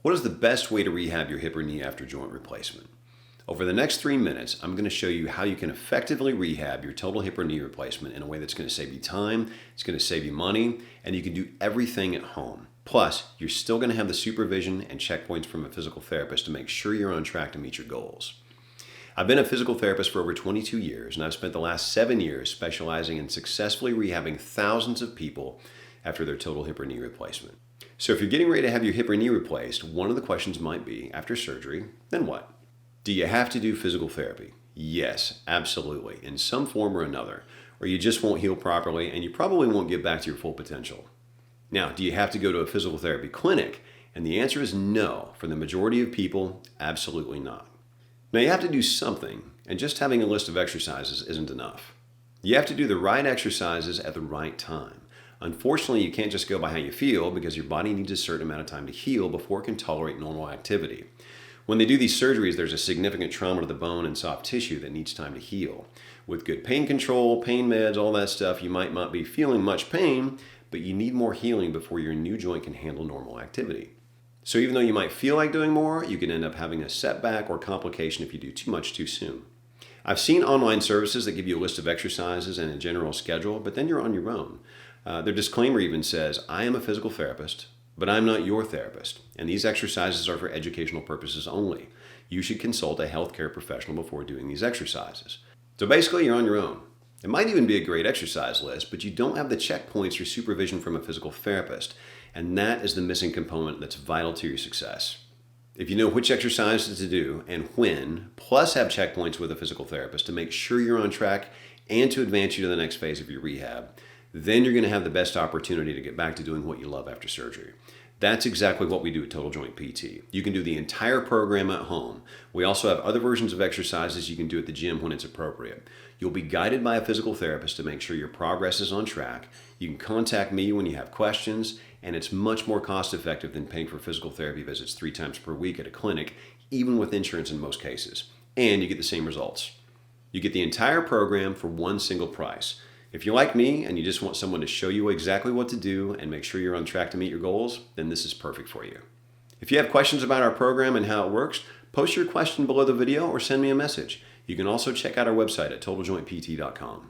What is the best way to rehab your hip or knee after joint replacement? Over the next 3 minutes, I'm going to show you how you can effectively rehab your total hip or knee replacement in a way that's going to save you time, it's going to save you money, and you can do everything at home. Plus, you're still going to have the supervision and checkpoints from a physical therapist to make sure you're on track to meet your goals. I've been a physical therapist for over 22 years, and I've spent the last 7 years specializing in successfully rehabbing thousands of people after their total hip or knee replacement. So if you're getting ready to have your hip or knee replaced, one of the questions might be, after surgery, then what? Do you have to do physical therapy? Yes, absolutely, in some form or another, or you just won't heal properly and you probably won't get back to your full potential. Now, do you have to go to a physical therapy clinic? And the answer is no. For the majority of people, absolutely not. Now, you have to do something, and just having a list of exercises isn't enough. You have to do the right exercises at the right time. Unfortunately, you can't just go by how you feel because your body needs a certain amount of time to heal before it can tolerate normal activity. When they do these surgeries, there's a significant trauma to the bone and soft tissue that needs time to heal. With good pain control, pain meds, all that stuff, you might not be feeling much pain, but you need more healing before your new joint can handle normal activity. So even though you might feel like doing more, you can end up having a setback or complication if you do too much too soon. I've seen online services that give you a list of exercises and a general schedule, but then you're on your own. Their disclaimer even says, I am a physical therapist, but I'm not your therapist, and these exercises are for educational purposes only. You should consult a healthcare professional before doing these exercises. So basically, you're on your own. It might even be a great exercise list, but you don't have the checkpoints or supervision from a physical therapist, and that is the missing component that's vital to your success. If you know which exercises to do and when, plus have checkpoints with a physical therapist to make sure you're on track and to advance you to the next phase of your rehab, then you're going to have the best opportunity to get back to doing what you love after surgery. That's exactly what we do at Total Joint PT. You can do the entire program at home. We also have other versions of exercises you can do at the gym when it's appropriate. You'll be guided by a physical therapist to make sure your progress is on track. You can contact me when you have questions, and it's much more cost effective than paying for physical therapy visits 3 times per week at a clinic, even with insurance in most cases. And you get the same results. You get the entire program for one single price. If you're like me and you just want someone to show you exactly what to do and make sure you're on track to meet your goals, then this is perfect for you. If you have questions about our program and how it works, post your question below the video or send me a message. You can also check out our website at totaljointpt.com.